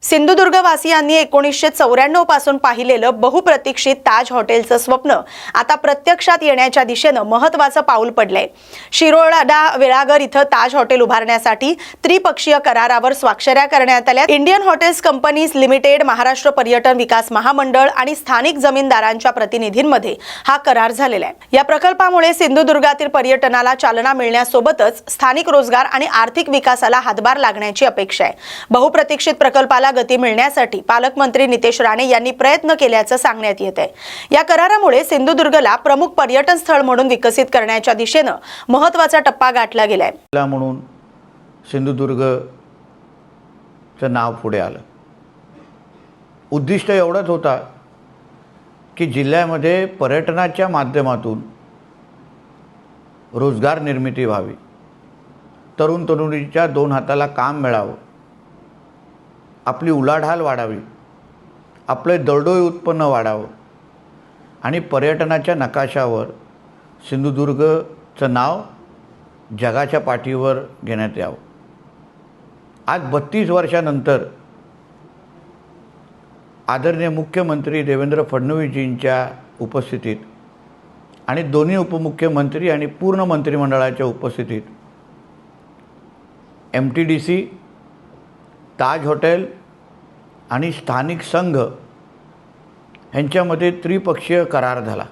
सिंधुदुर्गवासियांनी 1994 पासून पाहिलेलं बहुप्रतीक्षित ताज हॉटेलचं स्वप्न आता प्रत्यक्षात येण्याच्या दिशेनं महत्त्वाचं पाऊल पडलंय। शिरोडा वेळागर इथं ताज हॉटेल उभारण्यासाठी त्रिपक्षीय करारावर स्वाक्षऱ्या करण्यात आल्या। Indian hotels companies limited, Maharashtra पर्यटन विकास महामंडळ आणि स्थानिक जमीनदारांच्या प्रतिनिधींमध्ये हा करार झालेला आहे। या प्रकल्पामुळे सिंधुदुर्गातील पर्यटनाला चालना मिळण्यासोबतच स्थानिक रोजगार आणि आर्थिक विकासाला हातभार लागण्याची अपेक्षा आहे। बहुप्रतीक्षित प्रकल्पाला गती मिळण्यासाठी पालकमंत्री नितेश राणे यांनी प्रयत्न केल्याचं सांगण्यात येत आहे। या करारामुळे सिंधुदुर्गला प्रमुख पर्यटन स्थळ म्हणून विकसित करण्याच्या दिशेनं महत्त्वाचा टप्पा गाठला गेलाय। म्हणून सिंधुदुर्गचं नाव पुढे आलं। उद्दिष्ट एवढंच होता की जिल्ह्यामध्ये पर्यटनाच्या माध्यमातून रोजगार निर्मिती व्हावी, तरुण तरुणीच्या दोन हाताला काम मिळावं, आपली उलाढाल वाढावी, आपले दरडोई उत्पन्न वाढावं आणि पर्यटनाच्या नकाशावर सिंधुदुर्गचं नाव जगाच्या पाठीवर घेण्यात यावं। आज 32 वर्षानंतर आदरणीय मुख्यमंत्री देवेंद्र फडणवीसजींच्या उपस्थितीत आणि दोन्ही उपमुख्यमंत्री आणि पूर्ण मंत्रिमंडळाच्या उपस्थितीत MTDC, ताज हॉटेल आणि स्थानिक संघ यांच्यामध्ये त्रिपक्षीय करार झाला।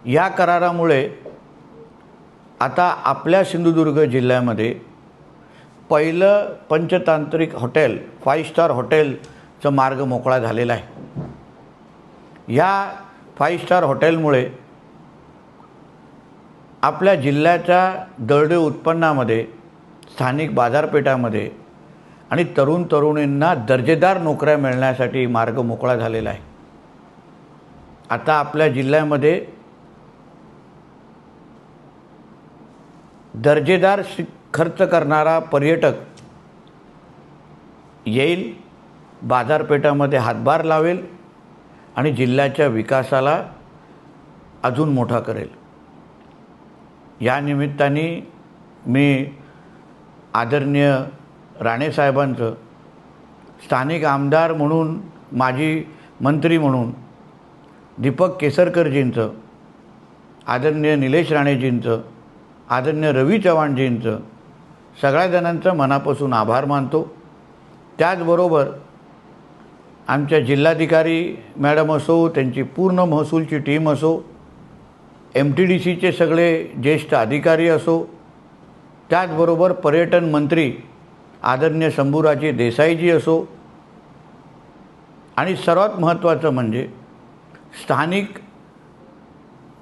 या करारामुळे आता आपल्या सिंधुदुर्ग जिल्ह्यामध्ये पहिलं पंचतांत्रिक हॉटेल, 5 स्टार हॉटेलचा मार्ग मोकळा झालेला आहे। या 5 स्टार हॉटेलमुळे आपल्या जिल्ह्याच्या दरडोई उत्पन्नामध्ये, स्थानिक बाजारपेठामध्ये आणि तरुण तरुणींना दर्जेदार नोकऱ्या मिळण्यासाठी मार्ग मोकळा झालेला आहे। आता आपल्या जिल्ह्यामध्ये दर्जेदार खर्च करणारा पर्यटक येईल, बाजारपेठामध्ये हातभार लावेल आणि जिल्ह्याच्या विकासाला अजून मोठा करेल। या निमित्ताने मी आदरणीय राणे साहेबांचं, स्थानिक आमदार म्हणून, माजी मंत्री म्हणून दीपक केसरकरजींचं, आदरणीय निलेश राणेजींचं, आदरणीय रवी चव्हाणजींचं, सगळ्या जणांचं मनापासून आभार मानतो। त्याचबरोबर आमच्या जिल्हाधिकारी मॅडम असो, त्यांची पूर्ण महसूलची टीम असो, MTDCचे सगळे ज्येष्ठ अधिकारी असो, त्याचबरोबर पर्यटन मंत्री आदरणीय शंभूराजे देसाईजी असो आणि सर्वात महत्त्वाचं म्हणजे स्थानिक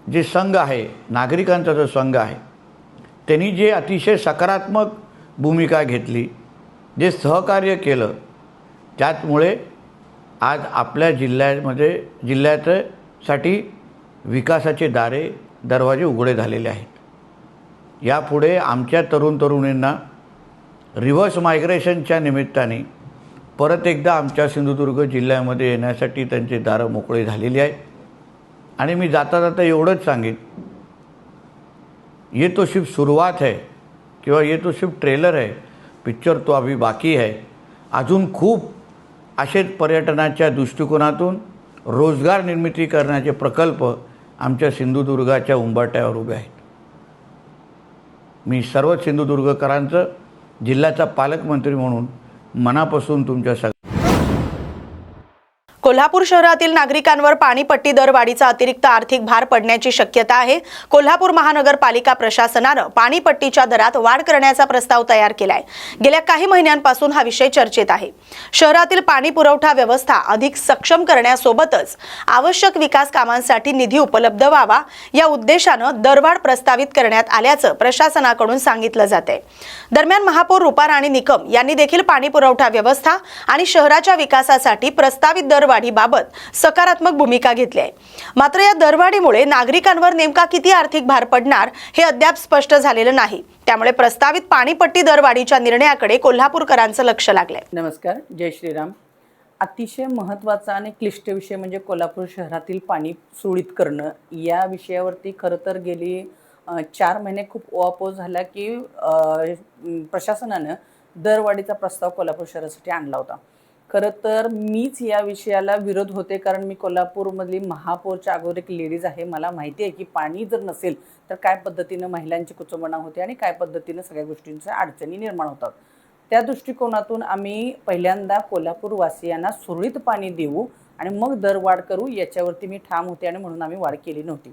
जे संघ आहे, नागरिकांचा जो संघ आहे, त्यांनी जे अतिशय सकारात्मक भूमिका घेतली, जे सहकार्य केलं, त्यामुळे आज आपल्या जिल्ह्यासाठी विकासाचे दरवाजे उघडे झालेले आहेत। यापुढे आमच्या तरुण तरुणींना रिव्हर्स मायग्रेशनच्या निमित्ताने परत एकदा आमच्या सिंधुदुर्ग जिल्ह्यामध्ये येण्यासाठी त्यांचे दारं मोकळे झालेली आहे। आणि मी जाता जाता एवढंच सांगेन, ये तो सिर्फ शुरुआत है किंवा ये तो सिर्फ ट्रेलर है, पिक्चर तो अभी बाकी है। अजून खूप असेच पर्यटनाच्या दृष्टिकोनातून रोजगार निर्मिती करण्याचे प्रकल्प आमच्या सिंधुदुर्गाच्या उंबरठ्यावर उभे आहेत। मी सर्व सिंधुदुर्गकरांचं जिल्ह्याचा पालकमंत्री म्हणून मनापासून तुमच्या कोल्हापूर शहरातील नागरिकांवर पाणीपट्टी दरवाढीचा अतिरिक्त आर्थिक भार पडण्याची शक्यता आहे। कोल्हापूर महानगरपालिका प्रशासनानं पाणीपट्टीच्या दरात वाढ करण्याचा प्रस्ताव तयार केलाय। गेल्या काही महिन्यांपासून हा विषय चर्चेत आहे। शहरातील पाणी पुरवठा व्यवस्था अधिक सक्षम करण्यासोबतच आवश्यक विकास कामांसाठी निधी उपलब्ध व्हावा या उद्देशानं दरवाढ प्रस्तावित करण्यात आल्याचं प्रशासनाकडून सांगितलं जातंय। दरम्यान महापौर रुपा राणी निकम यांनी देखील पाणी पुरवठा व्यवस्था आणि शहराच्या विकासासाठी प्रस्तावित दरवाढीबाबत सकारात्मक भूमिका घेतली आहे। मात्र या दरवाढीमुळे नागरिकांवर नेमका किती आर्थिक भार पडणार हे अद्याप स्पष्ट झालेलं नाही। त्यामुळे प्रस्तावित पाणीपट्टी दरवाढीच्या निर्णयाकडे कोल्हापूरकरांचं लक्ष लागलंय। नमस्कार, जय श्रीराम। अतिशय महत्त्वाचा आणि क्लिष्ट विषय म्हणजे कोल्हापूर शहरातील पाणी सुरळीत करणं। या विषयावरती खरं तर गेली 4 महिने खूप ओहापोह झाला की प्रशासनानं दरवाढीचा प्रस्ताव कोल्हापूर शहरासाठी आणला होता. खरं तर मीच या विषयाला विरोध होते, कारण मी कोल्हापूरमधली महापौरच्या अगोदर एक लेडीज आहे. मला माहिती आहे की पाणी जर नसेल तर काय पद्धतीनं महिलांची कुचंबणा होते आणि काय पद्धतीनं सगळ्या गोष्टींच्या अडचणी निर्माण होतात. त्या दृष्टिकोनातून आम्ही पहिल्यांदा कोल्हापूरवासियांना सुरळीत पाणी देऊ आणि मग दरवाढ करू याच्यावरती मी ठाम होते आणि म्हणून आम्ही वाढ केली नव्हती.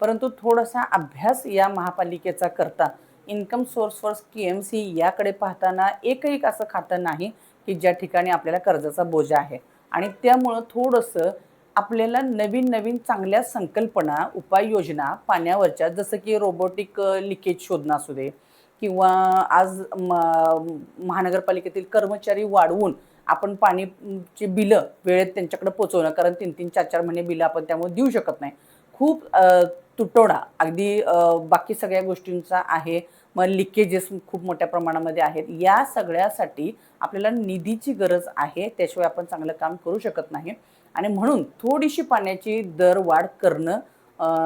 परंतु थोडासा अभ्यास या महापालिकेचा करता इन्कम सोर्स फॉर KMC याकडे पाहताना एकही असं खातं नाही की ज्या ठिकाणी आपल्याला कर्जाचा बोजा आहे. आणि त्यामुळं थोडंसं आपल्याला नवीन नवीन चांगल्या संकल्पना, उपाययोजना पाण्यावरच्या, जसं की रोबोटिक लिकेज शोधणं असू दे किंवा आज महानगरपालिकेतील कर्मचारी वाढवून आपण पाणीची बिलं वेळेत त्यांच्याकडे पोचवणं, कारण 3-3, 4-4 महिने बिलं आपण त्यामुळे देऊ शकत नाही. खूप तुटवडा अगदी बाकी सगळ्या गोष्टींचा आहे. मग लिकेजेस खूप मोठ्या प्रमाणामध्ये आहेत. या सगळ्यासाठी आपल्याला निधीची गरज आहे, त्याशिवाय आपण चांगलं काम करू शकत नाही. आणि म्हणून थोडीशी पाण्याची दरवाढ करणं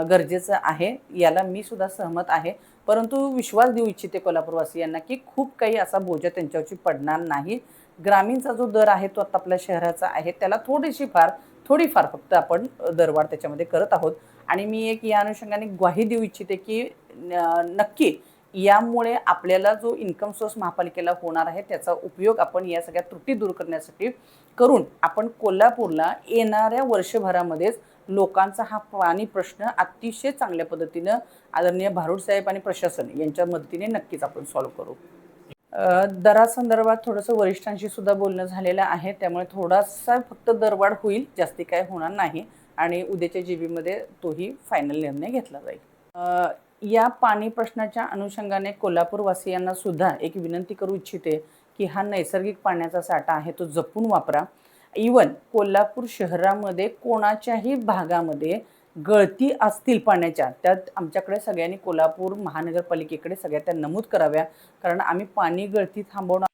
गरजेचं आहे. याला मी सुद्धा सहमत आहे. परंतु विश्वास देऊ इच्छिते कोल्हापूरवासियांना की खूप काही असा बोजा त्यांच्यावरची पडणार नाही. ग्रामीणचा जो दर आहे तो आता आपल्या शहराचा आहे, त्याला थोडीफार फक्त आपण दरवाढ त्याच्यामध्ये करत आहोत. आणि मी एक या अनुषंगाने ग्वाही देऊ इच्छिते की नक्की यामुळे आपल्याला जो इन्कम सोर्स महापालिकेला होणार आहे त्याचा उपयोग आपण या सगळ्या त्रुटी दूर करण्यासाठी करून आपण कोल्हापूरला येणाऱ्या वर्षभरामध्येच लोकांचा हा पाणी प्रश्न अतिशय चांगल्या पद्धतीनं आदरणीय भारूड साहेब आणि प्रशासन यांच्या मदतीने नक्कीच आपण सॉल्व्ह करू. दरासंदर्भात थोडंसं वरिष्ठांशी सुद्धा बोलणं झालेलं आहे, त्यामुळे थोडासा फक्त दरवाढ होईल, जास्ती काय होणार नाही. आणि उद्याच्या GB तोही फायनल निर्णय घेतला जाईल. या पाणी प्रश्नाच्या अनुषंगाने कोल्हापूरवासियांना सुद्धा एक विनंती करू इच्छिते की हा नैसर्गिक पाण्याचा साठा आहे तो जपून वापरा. इवन कोल्हापूर शहरामध्ये कोणाच्याही भागामध्ये गळती असतील पाण्याच्या, त्यात आमच्याकडे सगळ्यांनी कोल्हापूर महानगरपालिकेकडे सगळ्या त्या नमूद कराव्या, कारण आम्ही पाणी गळती थांबवणार.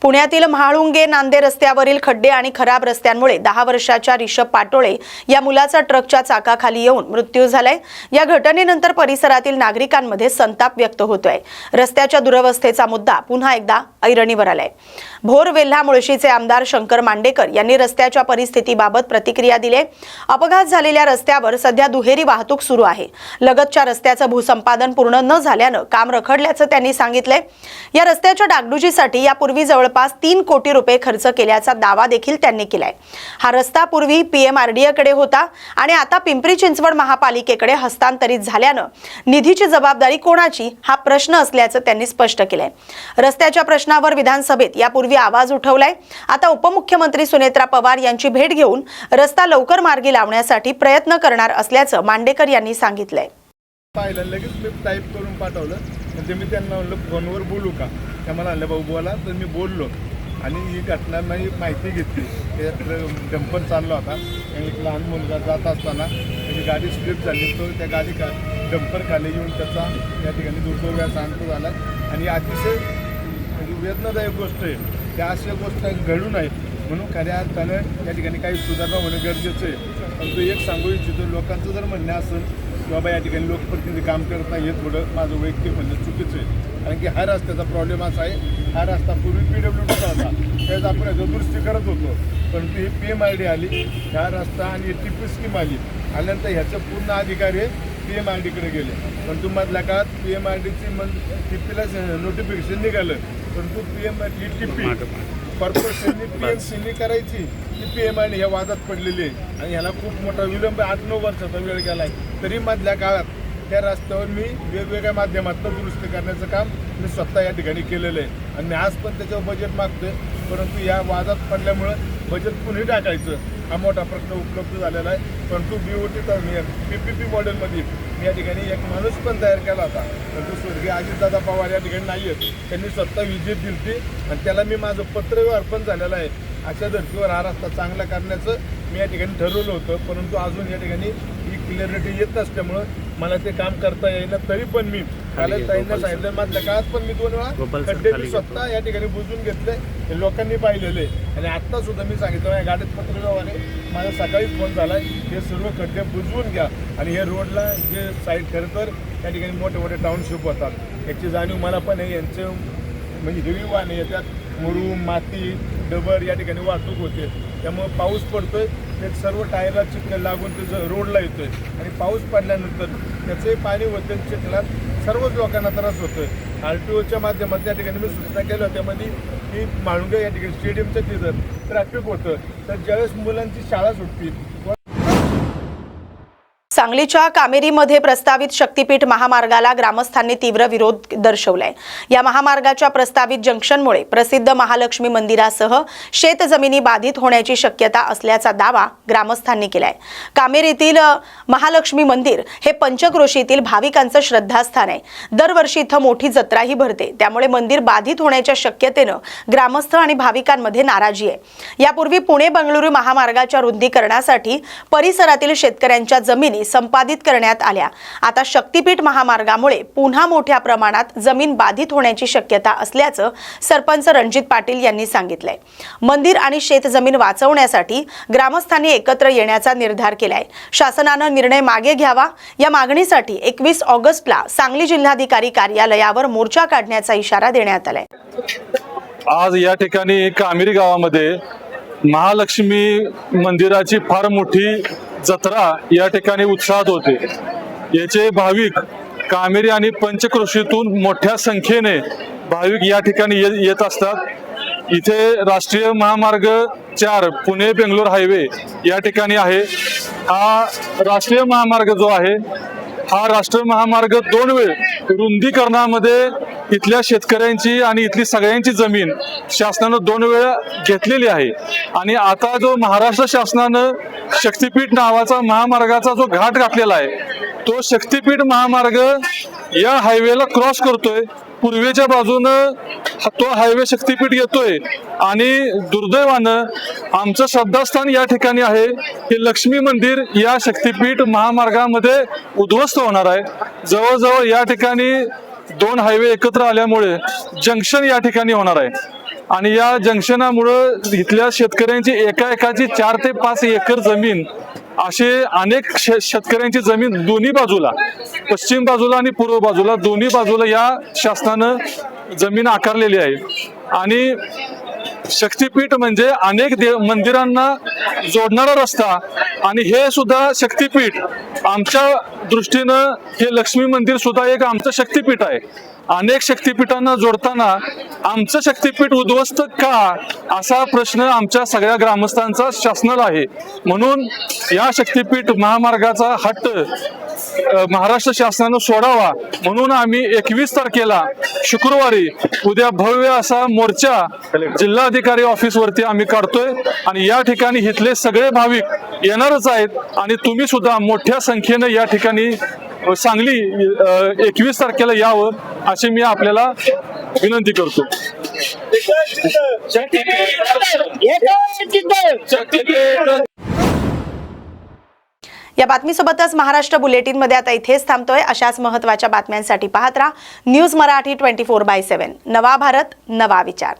पुण्यातील म्हाळुंगे नांदे रस्त्यावरील खड्डे आणि खराब रस्त्यांमुळे 10 वर्षाच्या रिषभ पाटोळे या मुलाचा ट्रकच्या चाकाखाली येऊन मृत्यू झालाय. या घटनेनंतर परिसरातील नागरिकांमध्ये संताप व्यक्त होतोय. रस्त्याच्या दुरवस्थेचा मुद्दा पुन्हा एकदा ऐरणीवर आलाय. भोर वेल्हा मुळशीचे आमदार शंकर मांडेकर यांनी रस्त्याच्या परिस्थितीबाबत प्रतिक्रिया दिली. अपघात झालेल्या रस्त्यावर सध्या दुहेरी वाहतूक सुरू आहे. लगतच्या रस्त्याचं भूसंपादन पूर्ण न झाल्यानं काम रखडल्याचं त्यांनी सांगितलंय. या रस्त्याच्या डागडुजीसाठी यापूर्वी जवळपास 3 कोटी रुपये खर्च केल्याचा दावा देखील त्यांनी केलाय. हा रस्ता पूर्वी PMRDA कडे होता आणि आता पिंपरी चिंचवड महापालिकेकडे हस्तांतरित झाल्यानं निधीची जबाबदारी कोणाची हा प्रश्न असल्याचं त्यांनी स्पष्ट केलंय. रस्त्याच्या प्रश्नावर विधानसभेत यापूर्वी आवाज उठवलाय. आता उपमुख्यमंत्री सुनेत्रा पवार यांची भेट घेऊन रस्ता लवकर मार्गी लावण्यासाठी प्रयत्न करणार असल्याचं मांडेकर यांनी सांगितलंय. पाहिलं लगेच मी टाईप करून पाठवलं, म्हणजे मी त्यांना म्हणलं फोनवर बोलू का, त्या मला म्हणलं भाऊ बोला, तर मी बोललो आणि ही घटना मी माहिती घेतली. त्यात डंपर चालला होता, एक लहान मुलगा जात असताना त्याची गाडी स्लिप झाली, तो त्या गाडी डंपर खाली येऊन त्याचा या ठिकाणी दुर्दैवाचा अंत झाला. आणि अतिशय वेदनादायक गोष्ट आहे. त्या अशा गोष्ट घडू नये म्हणून खऱ्या अर्थानं या ठिकाणी काही सुधारणा होणं गरजेचं आहे. परंतु एक सांगू इच्छितो, लोकांचं जर म्हणणं असेल की बाबा या ठिकाणी लोकप्रतिनिधी काम करत नाही, हे थोडं माझं वैयक्तिक म्हणणं चुकीचं आहे. कारण की हा रस्त्याचा प्रॉब्लेम असा आहे, हा रस्ता पूर्वी PWDचा होता, त्यावेळेस आपण याचं दुरुस्ती करत होतो. परंतु ही PMRD आली, ह्या रस्ता आणि TP स्कीम आल्यानंतर ह्याचं पूर्ण अधिकार हे PMRDकडे गेले. परंतु मधल्या काळात PMRDची TPला नोटिफिकेशन निघालं, परंतु TP कॉर्पोरेशननी PMCनी करायची ती PMRD ह्या वादात पडलेली आहे आणि ह्याला खूप मोठा विलंब 8-9 वर्षाचा वेळ गेला आहे. तरी मधल्या काळात त्या रस्त्यावर मी वेगवेगळ्या माध्यमातून दुरुस्ती करण्याचं काम मी स्वतः या ठिकाणी केलेलं आहे आणि आज पण त्याच्यावर बजेट मागतोय. परंतु या वादात पडल्यामुळं बजेट पुन्हा टाकायचं हा मोठा प्रश्न उपलब्ध झालेला आहे. परंतु BOT तर PPP मॉडेलमध्ये मी या ठिकाणी एक माणूस पण तयार केला होता, परंतु स्वर्गीय अजितदादा पवार या ठिकाणी नाही आहेत. त्यांनी स्वतः विजिट दिली आणि त्याला मी माझं पत्र अर्पण झालेलं आहे. अशा धर्तीवर हा रस्ता चांगला करण्याचं मी या ठिकाणी ठरवलं होतं, परंतु अजून या ठिकाणी ही क्लिअरिटी येत नसल्यामुळं मला ते काम करता येईना. तरी पण मी काल ताईंना सांगितलं, मधल्या काळात पण मी 2 वेळा खड्डे मी स्वतः या ठिकाणी बुजून घेतले, हे लोकांनी पाहिलेले. आणि आत्ता सुद्धा मी सांगितलं या गाडीत पत्रव्यवहाराने माझा सकाळी फोन झाला आहे, हे सर्व खड्डे बुजवून घ्या. आणि हे रोडला जे साईड खरं तर या ठिकाणी मोठे मोठे टाउनशिप होतात, याची जाणीव मला पण आहे. यांचे म्हणजे हिरवी वाहने येतात, मुरुम माती डबर या ठिकाणी वाहतूक होते. त्यामुळं पाऊस पडतोय ते सर्व टायरला चिखल लागून ते रोडला येतोय आणि पाऊस पडल्यानंतर त्याचंही पाणी होतं चिखलात, सर्वच लोकांना त्रास होतोय. RTOच्या माध्यमातून त्या ठिकाणी मी सूचना केल्या होत्या त्यामध्ये की म्हाळुंगे या ठिकाणी स्टेडियमच्या तिथं ट्रॅफिक होतं, तर ज्यावेळेस मुलांची शाळा सुटतील. सांगलीच्या कामेरीमध्ये प्रस्तावित शक्तीपीठ महामार्गाला ग्रामस्थांनी तीव्र विरोध दर्शवलाय. या महामार्गाच्या प्रस्तावित जंक्शनमुळे प्रसिद्ध महालक्ष्मी मंदिरासह शेतजमिनी बाधित होण्याची शक्यता असल्याचा दावा ग्रामस्थांनी केलाय. कामेरीतील महालक्ष्मी मंदिर हे पंचक्रोशीतील भाविकांचं श्रद्धास्थान आहे. दरवर्षी इथं मोठी जत्राही भरते, त्यामुळे मंदिर बाधित होण्याच्या शक्यतेनं ग्रामस्थ आणि भाविकांमध्ये नाराजी आहे. यापूर्वी पुणे बंगळुरू महामार्गाच्या रुंदीकरणासाठी परिसरातील शेतकऱ्यांच्या जमिनी संपादित करण्यात आल्या. आता शक्तीपीठ महामार्गामुळे पुन्हा मोठ्या प्रमाणात जमीन बाधित होण्याची शक्यता असल्याचं सरपंच रणजित पाटील यांनी सांगितलंय. मंदिर आणि शेतजमीन वाचवण्यासाठी ग्रामस्थांनी एकत्र येण्याचा निर्धार केलाय. शासनानं निर्णय मागे घ्यावा या मागणीसाठी 21 ऑगस्टला सांगली जिल्हाधिकारी कार्यालयावर मोर्चा काढण्याचा इशारा देण्यात आलाय. आज या ठिकाणी कामेरी गावामध्ये महालक्ष्मी मंदिराची फार मोठी जत्रा या ठिकाणी उत्साहात होते. याचे भाविक कामेरी आणि पंचक्रोशीतून मोठ्या संख्येने भाविक या ठिकाणी येत असतात. इथे राष्ट्रीय महामार्ग 4 पुणे बेंगलोर हायवे या ठिकाणी आहे. हा राष्ट्रीय महामार्ग जो आहे हा राष्ट्रीय महामार्ग 2 वेळ रुंदीकरणामध्ये इथल्या शेतकऱ्यांची आणि इथली सगळ्यांची जमीन शासनानं 2 वेळा घेतलेली आहे. आणि आता जो महाराष्ट्र शासनानं शक्तीपीठ नावाचा महामार्गाचा जो घाट घातलेला आहे तो शक्तीपीठ महामार्ग या हायवेला क्रॉस करतोय. पूर्वेच्या बाजूनं तो हायवे शक्तीपीठ येतोय आणि दुर्दैवानं आमचं श्रद्धास्थान या ठिकाणी आहे. हे लक्ष्मी मंदिर या शक्तीपीठ महामार्गामध्ये उद्ध्वस्त होणार आहे. जवळजवळ या ठिकाणी 2 हायवे एकत्र आल्यामुळे जंक्शन या ठिकाणी होणार आहे आणि या जंक्शनामुळं इथल्या शेतकऱ्यांची एकाची 4 ते 5 एकर जमीन असे अनेक शेतकऱ्यांची जमीन दोन्ही बाजूला पश्चिम बाजूला आणि पूर्व बाजूला दोन्ही बाजूला या शासनानं जमीन आकारलेली आहे. आणि शक्तीपीठ म्हणजे अनेक मंदिरांना जोडणारा रस्ता आणि हे सुद्धा शक्तीपीठ आमच्या दृष्टीनं हे लक्ष्मी मंदिर सुद्धा एक आमचं शक्तीपीठ आहे. अनेक शक्तीपीठांना जोडताना आमचं शक्तीपीठ उद्ध्वस्त का असा प्रश्न आमच्या सगळ्या ग्रामस्थांचा शासनाला आहे. म्हणून या शक्तीपीठ महामार्गाचा हट्ट महाराष्ट्र शासनानं सोडावा म्हणून आम्ही 21 तारखेला शुक्रवारी उद्या भव्य असा मोर्चा जिल्हाधिकारी ऑफिसवरती आम्ही काढतोय आणि या ठिकाणी इथले सगळे भाविक येणारच आहेत आणि तुम्ही सुद्धा मोठ्या संख्येने या ठिकाणी सांगली 21 तारखेला यावं अशी मी आपल्याला विनंती करतो. या बातमीसोबतच महाराष्ट्र बुलेटिनमध्ये आता इथेच थांबतोय. अशाच महत्त्वाच्या बातम्यांसाठी पाहत राहा न्यूज मराठी 24/7. नवा भारत नवा विचार.